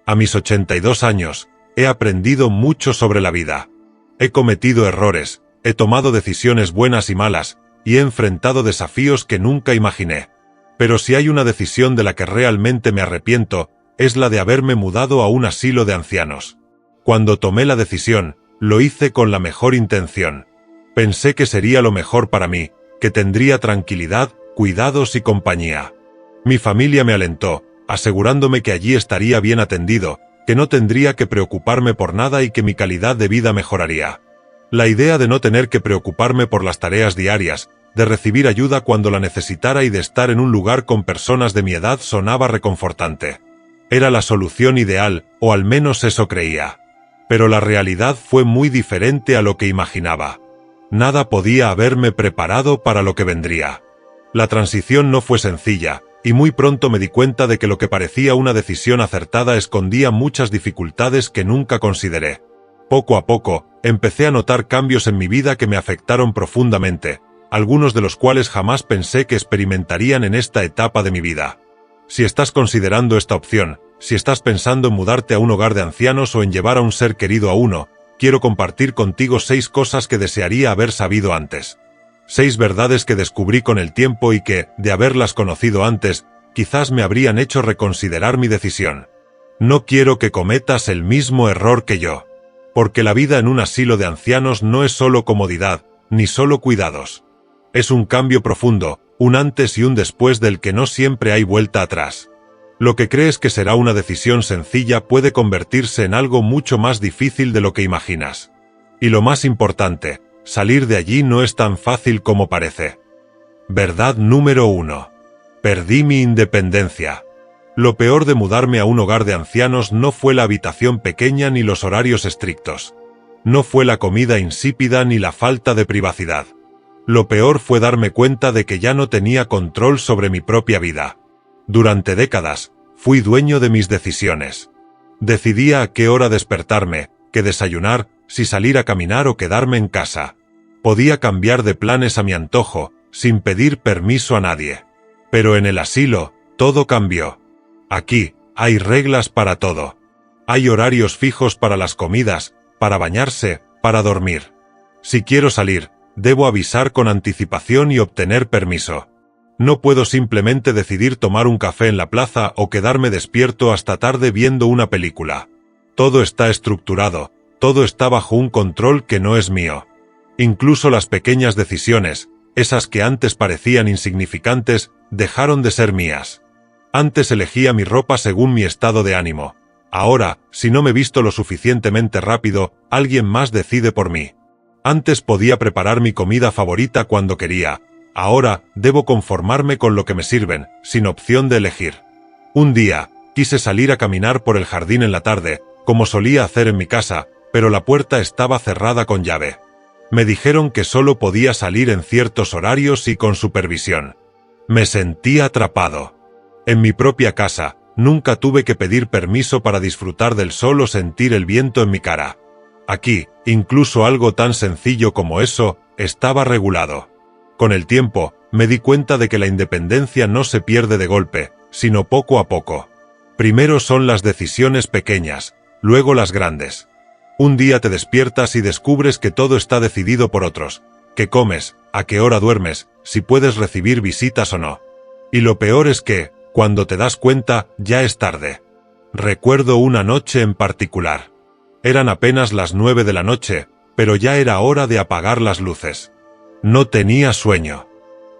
A mis 82 años, he aprendido mucho sobre la vida. He cometido errores, he tomado decisiones buenas y malas, y he enfrentado desafíos que nunca imaginé. Pero si hay una decisión de la que realmente me arrepiento, es la de haberme mudado a un asilo de ancianos. Cuando tomé la decisión, lo hice con la mejor intención. Pensé que sería lo mejor para mí, que tendría tranquilidad, cuidados y compañía. Mi familia me alentó, asegurándome que allí estaría bien atendido, que no tendría que preocuparme por nada y que mi calidad de vida mejoraría. La idea de no tener que preocuparme por las tareas diarias, de recibir ayuda cuando la necesitara y de estar en un lugar con personas de mi edad sonaba reconfortante. Era la solución ideal, o al menos eso creía. Pero la realidad fue muy diferente a lo que imaginaba. Nada podía haberme preparado para lo que vendría. La transición no fue sencilla, y muy pronto me di cuenta de que lo que parecía una decisión acertada escondía muchas dificultades que nunca consideré. Poco a poco, empecé a notar cambios en mi vida que me afectaron profundamente, algunos de los cuales jamás pensé que experimentarían en esta etapa de mi vida. Si estás considerando esta opción, si estás pensando en mudarte a un hogar de ancianos o en llevar a un ser querido a uno, quiero compartir contigo 6 cosas que desearía haber sabido antes. 6 verdades que descubrí con el tiempo y que, de haberlas conocido antes, quizás me habrían hecho reconsiderar mi decisión. No quiero que cometas el mismo error que yo. Porque la vida en un asilo de ancianos no es solo comodidad, ni solo cuidados. Es un cambio profundo, un antes y un después del que no siempre hay vuelta atrás. Lo que crees que será una decisión sencilla puede convertirse en algo mucho más difícil de lo que imaginas. Y lo más importante, salir de allí no es tan fácil como parece. Verdad número 1. Perdí mi independencia. Lo peor de mudarme a un hogar de ancianos no fue la habitación pequeña ni los horarios estrictos. No fue la comida insípida ni la falta de privacidad. Lo peor fue darme cuenta de que ya no tenía control sobre mi propia vida. Durante décadas, fui dueño de mis decisiones. Decidía a qué hora despertarme, qué desayunar, si salir a caminar o quedarme en casa. Podía cambiar de planes a mi antojo, sin pedir permiso a nadie. Pero en el asilo, todo cambió. Aquí, hay reglas para todo. Hay horarios fijos para las comidas, para bañarse, para dormir. Si quiero salir, debo avisar con anticipación y obtener permiso. No puedo simplemente decidir tomar un café en la plaza o quedarme despierto hasta tarde viendo una película. Todo está estructurado, todo está bajo un control que no es mío. Incluso las pequeñas decisiones, esas que antes parecían insignificantes, dejaron de ser mías. Antes elegía mi ropa según mi estado de ánimo. Ahora, si no me visto lo suficientemente rápido, alguien más decide por mí. Antes podía preparar mi comida favorita cuando quería. Ahora, debo conformarme con lo que me sirven, sin opción de elegir. Un día, quise salir a caminar por el jardín en la tarde, como solía hacer en mi casa, pero la puerta estaba cerrada con llave. Me dijeron que solo podía salir en ciertos horarios y con supervisión. Me sentí atrapado. En mi propia casa, nunca tuve que pedir permiso para disfrutar del sol o sentir el viento en mi cara. Aquí, incluso algo tan sencillo como eso, estaba regulado. Con el tiempo, me di cuenta de que la independencia no se pierde de golpe, sino poco a poco. Primero son las decisiones pequeñas, luego las grandes. Un día te despiertas y descubres que todo está decidido por otros, qué comes, a qué hora duermes, si puedes recibir visitas o no. Y lo peor es que, cuando te das cuenta, ya es tarde. Recuerdo una noche en particular. Eran apenas las 9 de la noche, pero ya era hora de apagar las luces. No tenía sueño.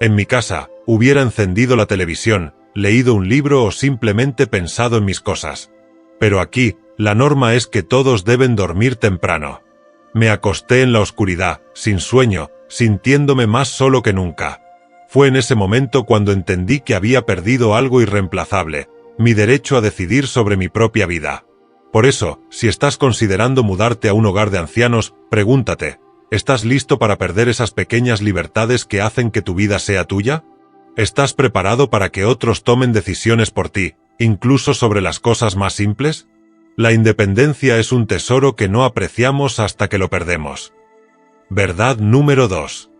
En mi casa, hubiera encendido la televisión, leído un libro o simplemente pensado en mis cosas. Pero aquí, la norma es que todos deben dormir temprano. Me acosté en la oscuridad, sin sueño, sintiéndome más solo que nunca. Fue en ese momento cuando entendí que había perdido algo irreemplazable, mi derecho a decidir sobre mi propia vida. Por eso, si estás considerando mudarte a un hogar de ancianos, pregúntate, ¿estás listo para perder esas pequeñas libertades que hacen que tu vida sea tuya? ¿Estás preparado para que otros tomen decisiones por ti, incluso sobre las cosas más simples? La independencia es un tesoro que no apreciamos hasta que lo perdemos. Verdad número 2.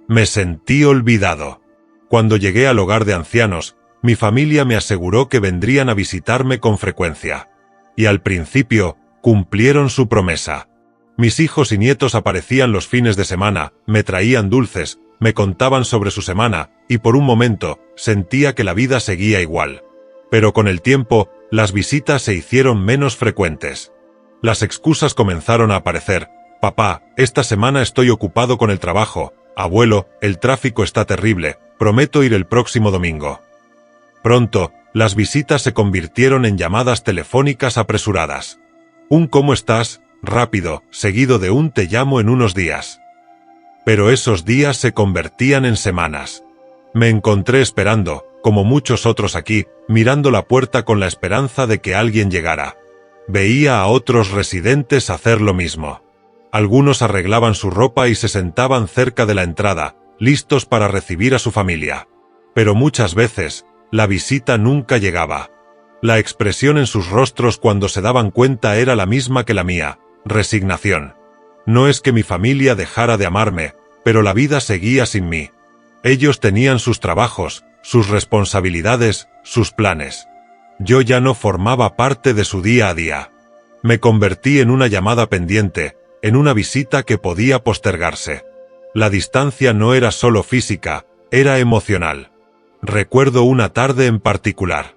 Me sentí olvidado. Cuando llegué al hogar de ancianos, mi familia me aseguró que vendrían a visitarme con frecuencia. Y al principio, cumplieron su promesa. Mis hijos y nietos aparecían los fines de semana, me traían dulces, me contaban sobre su semana, y por un momento, sentía que la vida seguía igual. Pero con el tiempo, las visitas se hicieron menos frecuentes. Las excusas comenzaron a aparecer. Papá, esta semana estoy ocupado con el trabajo. Abuelo, el tráfico está terrible, prometo ir el próximo domingo. Pronto, las visitas se convirtieron en llamadas telefónicas apresuradas. Un ¿cómo estás? Rápido, seguido de un te llamo en unos días. Pero esos días se convertían en semanas. Me encontré esperando, como muchos otros aquí, mirando la puerta con la esperanza de que alguien llegara. Veía a otros residentes hacer lo mismo. Algunos arreglaban su ropa y se sentaban cerca de la entrada, listos para recibir a su familia. Pero muchas veces, la visita nunca llegaba. La expresión en sus rostros cuando se daban cuenta era la misma que la mía: resignación. No es que mi familia dejara de amarme, pero la vida seguía sin mí. Ellos tenían sus trabajos, sus responsabilidades, sus planes. Yo ya no formaba parte de su día a día. Me convertí en una llamada pendiente, en una visita que podía postergarse. La distancia no era solo física, era emocional. Recuerdo una tarde en particular.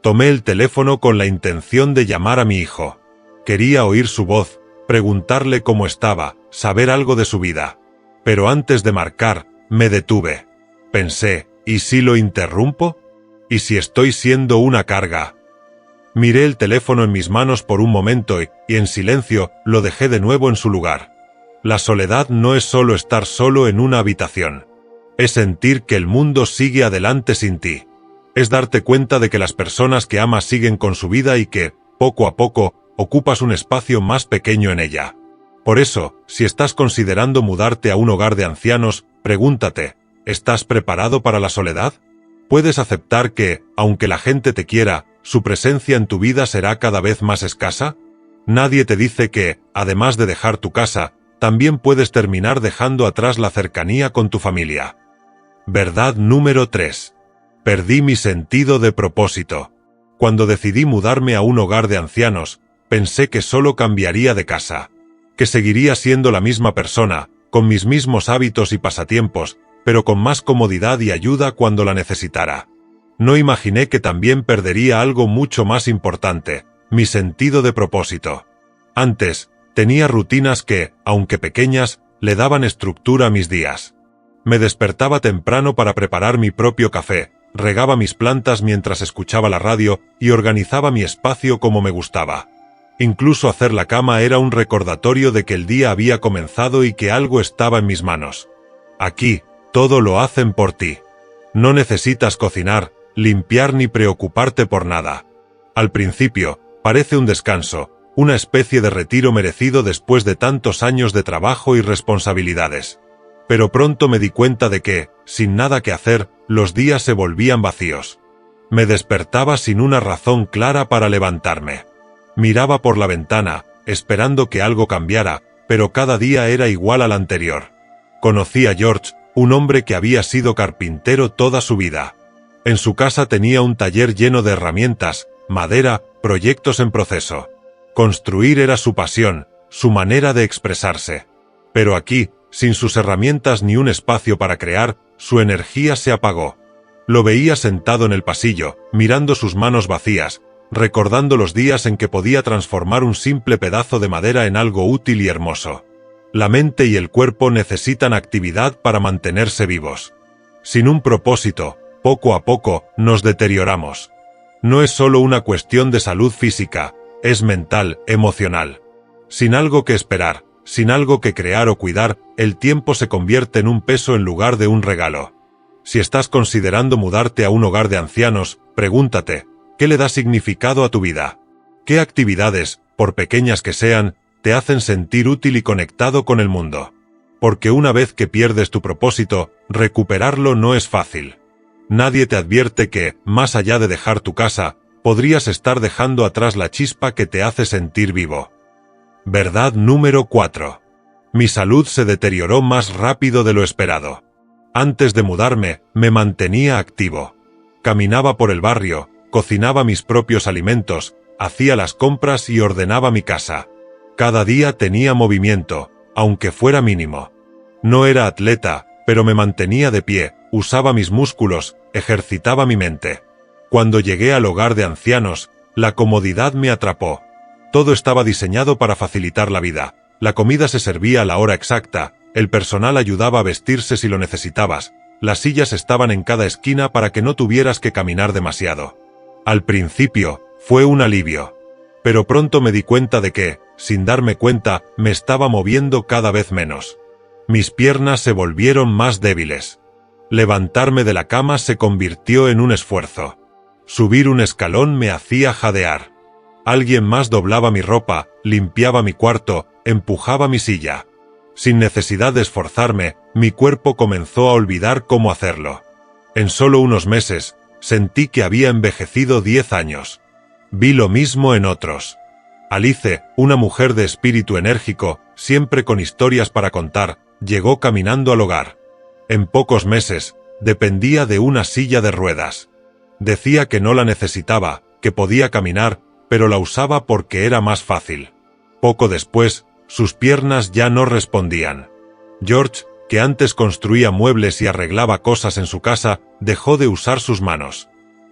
Tomé el teléfono con la intención de llamar a mi hijo. Quería oír su voz, preguntarle cómo estaba, saber algo de su vida. Pero antes de marcar, me detuve. Pensé, ¿y si lo interrumpo? ¿Y si estoy siendo una carga? Miré el teléfono en mis manos por un momento y en silencio, lo dejé de nuevo en su lugar. La soledad no es solo estar solo en una habitación. Es sentir que el mundo sigue adelante sin ti. Es darte cuenta de que las personas que amas siguen con su vida y que, poco a poco, ocupas un espacio más pequeño en ella. Por eso, si estás considerando mudarte a un hogar de ancianos, pregúntate, ¿estás preparado para la soledad? ¿Puedes aceptar que, aunque la gente te quiera, su presencia en tu vida será cada vez más escasa? Nadie te dice que, además de dejar tu casa, también puedes terminar dejando atrás la cercanía con tu familia. Verdad número 3. Perdí mi sentido de propósito. Cuando decidí mudarme a un hogar de ancianos, pensé que solo cambiaría de casa, que seguiría siendo la misma persona, con mis mismos hábitos y pasatiempos, pero con más comodidad y ayuda cuando la necesitara. No imaginé que también perdería algo mucho más importante: mi sentido de propósito. Antes, tenía rutinas que, aunque pequeñas, le daban estructura a mis días. Me despertaba temprano para preparar mi propio café, regaba mis plantas mientras escuchaba la radio y organizaba mi espacio como me gustaba. Incluso hacer la cama era un recordatorio de que el día había comenzado y que algo estaba en mis manos. Aquí, todo lo hacen por ti. No necesitas cocinar, limpiar ni preocuparte por nada. Al principio, parece un descanso, una especie de retiro merecido después de tantos años de trabajo y responsabilidades. Pero pronto me di cuenta de que, sin nada que hacer, los días se volvían vacíos. Me despertaba sin una razón clara para levantarme. Miraba por la ventana, esperando que algo cambiara, pero cada día era igual al anterior. Conocí a George, un hombre que había sido carpintero toda su vida. En su casa tenía un taller lleno de herramientas, madera, proyectos en proceso. Construir era su pasión, su manera de expresarse. Pero aquí, sin sus herramientas ni un espacio para crear, su energía se apagó. Lo veía sentado en el pasillo, mirando sus manos vacías, recordando los días en que podía transformar un simple pedazo de madera en algo útil y hermoso. La mente y el cuerpo necesitan actividad para mantenerse vivos. Sin un propósito, poco a poco, nos deterioramos. No es solo una cuestión de salud física, es mental, emocional. Sin algo que esperar, sin algo que crear o cuidar, el tiempo se convierte en un peso en lugar de un regalo. Si estás considerando mudarte a un hogar de ancianos, pregúntate, ¿qué le da significado a tu vida? ¿Qué actividades, por pequeñas que sean, te hacen sentir útil y conectado con el mundo? Porque una vez que pierdes tu propósito, recuperarlo no es fácil. Nadie te advierte que, más allá de dejar tu casa, podrías estar dejando atrás la chispa que te hace sentir vivo. Verdad número 4. Mi salud se deterioró más rápido de lo esperado. Antes de mudarme, me mantenía activo. Caminaba por el barrio, cocinaba mis propios alimentos, hacía las compras y ordenaba mi casa. Cada día tenía movimiento, aunque fuera mínimo. No era atleta, pero me mantenía de pie, usaba mis músculos, ejercitaba mi mente. Cuando llegué al hogar de ancianos, la comodidad me atrapó. Todo estaba diseñado para facilitar la vida. La comida se servía a la hora exacta, el personal ayudaba a vestirse si lo necesitabas, las sillas estaban en cada esquina para que no tuvieras que caminar demasiado. Al principio, fue un alivio. Pero pronto me di cuenta de que, sin darme cuenta, me estaba moviendo cada vez menos. Mis piernas se volvieron más débiles. Levantarme de la cama se convirtió en un esfuerzo. Subir un escalón me hacía jadear. Alguien más doblaba mi ropa, limpiaba mi cuarto, empujaba mi silla. Sin necesidad de esforzarme, mi cuerpo comenzó a olvidar cómo hacerlo. En solo unos meses, sentí que había envejecido 10 años. Vi lo mismo en otros. Alice, una mujer de espíritu enérgico, siempre con historias para contar, llegó caminando al hogar. En pocos meses, dependía de una silla de ruedas. Decía que no la necesitaba, que podía caminar, pero la usaba porque era más fácil. Poco después, sus piernas ya no respondían. George, que antes construía muebles y arreglaba cosas en su casa, dejó de usar sus manos.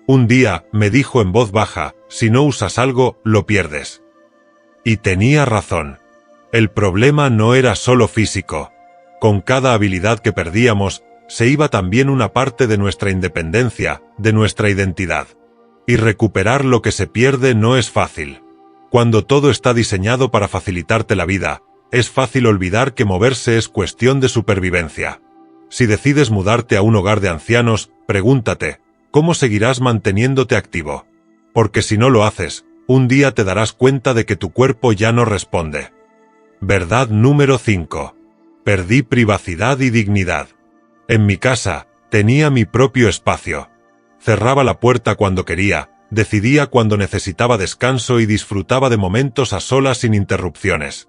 Un día, me dijo en voz baja, si no usas algo, lo pierdes. Y tenía razón. El problema no era solo físico. Con cada habilidad que perdíamos, se iba también una parte de nuestra independencia, de nuestra identidad. Y recuperar lo que se pierde no es fácil. Cuando todo está diseñado para facilitarte la vida, es fácil olvidar que moverse es cuestión de supervivencia. Si decides mudarte a un hogar de ancianos, pregúntate, ¿cómo seguirás manteniéndote activo? Porque si no lo haces, un día te darás cuenta de que tu cuerpo ya no responde. Verdad número 5. Perdí privacidad y dignidad. En mi casa, tenía mi propio espacio. Cerraba la puerta cuando quería, decidía cuando necesitaba descanso y disfrutaba de momentos a solas sin interrupciones.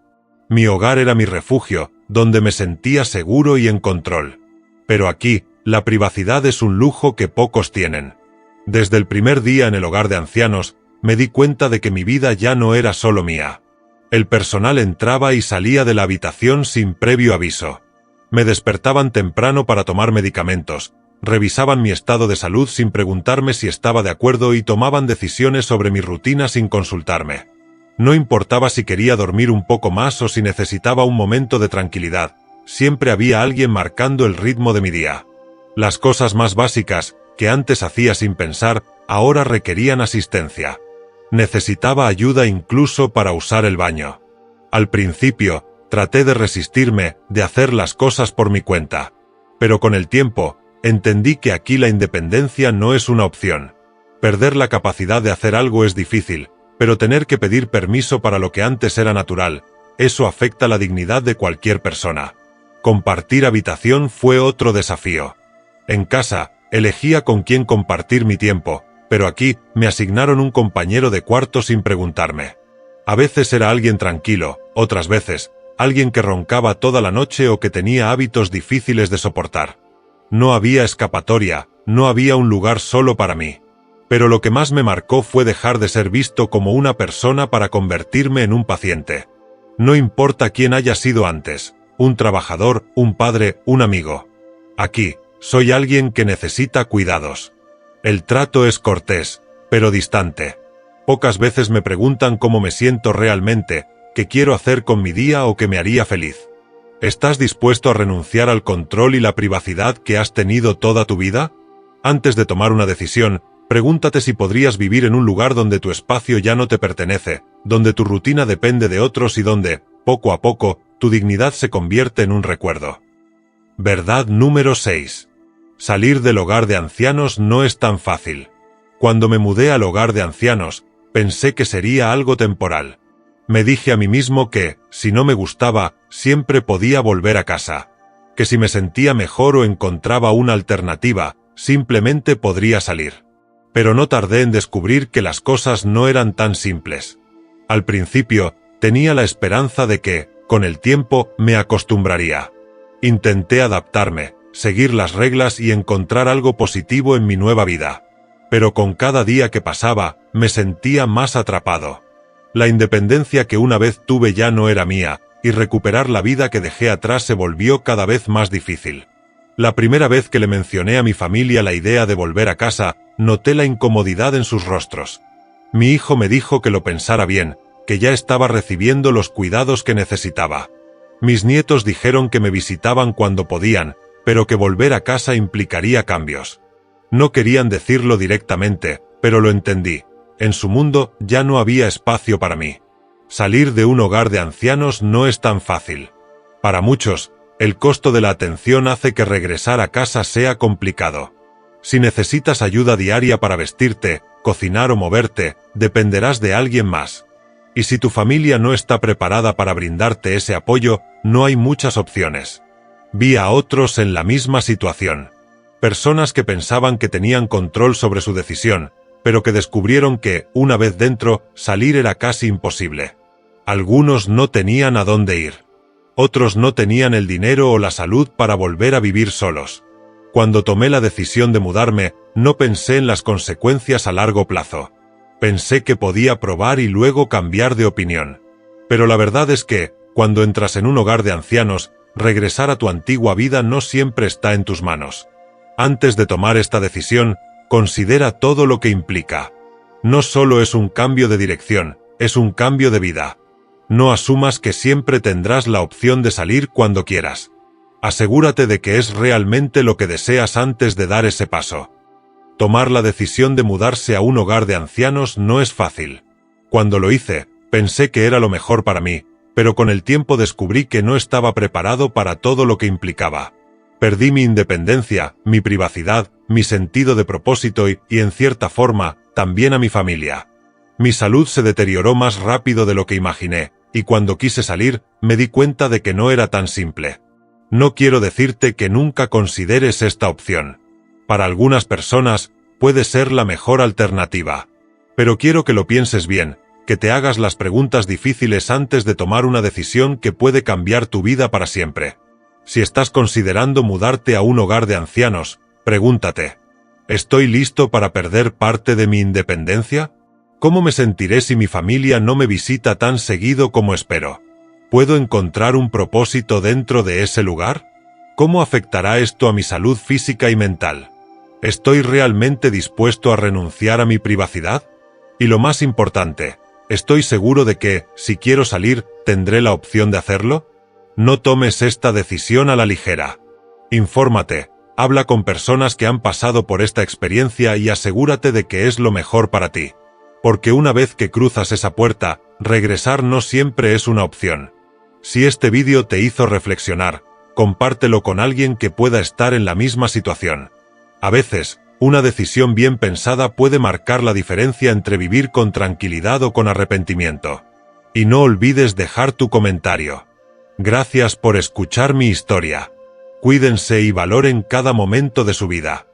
Mi hogar era mi refugio, donde me sentía seguro y en control. Pero aquí, la privacidad es un lujo que pocos tienen. Desde el primer día en el hogar de ancianos, me di cuenta de que mi vida ya no era solo mía. El personal entraba y salía de la habitación sin previo aviso. Me despertaban temprano para tomar medicamentos, revisaban mi estado de salud sin preguntarme si estaba de acuerdo y tomaban decisiones sobre mi rutina sin consultarme. No importaba si quería dormir un poco más o si necesitaba un momento de tranquilidad, siempre había alguien marcando el ritmo de mi día. Las cosas más básicas, que antes hacía sin pensar, ahora requerían asistencia. Necesitaba ayuda incluso para usar el baño. Al principio, traté de resistirme, de hacer las cosas por mi cuenta. Pero con el tiempo, entendí que aquí la independencia no es una opción. Perder la capacidad de hacer algo es difícil, pero tener que pedir permiso para lo que antes era natural, eso afecta la dignidad de cualquier persona. Compartir habitación fue otro desafío. En casa, elegía con quién compartir mi tiempo, pero aquí me asignaron un compañero de cuarto sin preguntarme. A veces era alguien tranquilo, otras veces, alguien que roncaba toda la noche o que tenía hábitos difíciles de soportar. No había escapatoria, no había un lugar solo para mí. Pero lo que más me marcó fue dejar de ser visto como una persona para convertirme en un paciente. No importa quién haya sido antes, un trabajador, un padre, un amigo. Aquí, soy alguien que necesita cuidados. El trato es cortés, pero distante. Pocas veces me preguntan cómo me siento realmente, qué quiero hacer con mi día o qué me haría feliz. ¿Estás dispuesto a renunciar al control y la privacidad que has tenido toda tu vida? Antes de tomar una decisión, pregúntate si podrías vivir en un lugar donde tu espacio ya no te pertenece, donde tu rutina depende de otros y donde, poco a poco, tu dignidad se convierte en un recuerdo. Verdad número 6. Salir del hogar de ancianos no es tan fácil. Cuando me mudé al hogar de ancianos, pensé que sería algo temporal. Me dije a mí mismo que, si no me gustaba, siempre podía volver a casa. Que si me sentía mejor o encontraba una alternativa, simplemente podría salir. Pero no tardé en descubrir que las cosas no eran tan simples. Al principio, tenía la esperanza de que, con el tiempo, me acostumbraría. Intenté adaptarme, seguir las reglas y encontrar algo positivo en mi nueva vida. Pero con cada día que pasaba, me sentía más atrapado. La independencia que una vez tuve ya no era mía, y recuperar la vida que dejé atrás se volvió cada vez más difícil. La primera vez que le mencioné a mi familia la idea de volver a casa, noté la incomodidad en sus rostros. Mi hijo me dijo que lo pensara bien, que ya estaba recibiendo los cuidados que necesitaba. Mis nietos dijeron que me visitaban cuando podían, pero que volver a casa implicaría cambios. No querían decirlo directamente, pero lo entendí. En su mundo ya no había espacio para mí. Salir de un hogar de ancianos no es tan fácil. Para muchos, el costo de la atención hace que regresar a casa sea complicado. Si necesitas ayuda diaria para vestirte, cocinar o moverte, dependerás de alguien más. Y si tu familia no está preparada para brindarte ese apoyo, no hay muchas opciones. Vi a otros en la misma situación. Personas que pensaban que tenían control sobre su decisión, pero que descubrieron que, una vez dentro, salir era casi imposible. Algunos no tenían a dónde ir. Otros no tenían el dinero o la salud para volver a vivir solos. Cuando tomé la decisión de mudarme, no pensé en las consecuencias a largo plazo. Pensé que podía probar y luego cambiar de opinión. Pero la verdad es que, cuando entras en un hogar de ancianos, regresar a tu antigua vida no siempre está en tus manos. Antes de tomar esta decisión, considera todo lo que implica. No solo es un cambio de dirección, es un cambio de vida. No asumas que siempre tendrás la opción de salir cuando quieras. Asegúrate de que es realmente lo que deseas antes de dar ese paso. Tomar la decisión de mudarse a un hogar de ancianos no es fácil. Cuando lo hice, pensé que era lo mejor para mí, pero con el tiempo descubrí que no estaba preparado para todo lo que implicaba. Perdí mi independencia, mi privacidad, mi sentido de propósito y, en cierta forma, también a mi familia. Mi salud se deterioró más rápido de lo que imaginé, y cuando quise salir, me di cuenta de que no era tan simple. No quiero decirte que nunca consideres esta opción. Para algunas personas, puede ser la mejor alternativa. Pero quiero que lo pienses bien, que te hagas las preguntas difíciles antes de tomar una decisión que puede cambiar tu vida para siempre. Si estás considerando mudarte a un hogar de ancianos, pregúntate: ¿estoy listo para perder parte de mi independencia? ¿Cómo me sentiré si mi familia no me visita tan seguido como espero? ¿Puedo encontrar un propósito dentro de ese lugar? ¿Cómo afectará esto a mi salud física y mental? ¿Estoy realmente dispuesto a renunciar a mi privacidad? Y lo más importante, ¿estoy seguro de que, si quiero salir, tendré la opción de hacerlo? No tomes esta decisión a la ligera. Infórmate, habla con personas que han pasado por esta experiencia y asegúrate de que es lo mejor para ti. Porque una vez que cruzas esa puerta, regresar no siempre es una opción. Si este vídeo te hizo reflexionar, compártelo con alguien que pueda estar en la misma situación. A veces, una decisión bien pensada puede marcar la diferencia entre vivir con tranquilidad o con arrepentimiento. Y no olvides dejar tu comentario. Gracias por escuchar mi historia. Cuídense y valoren cada momento de su vida.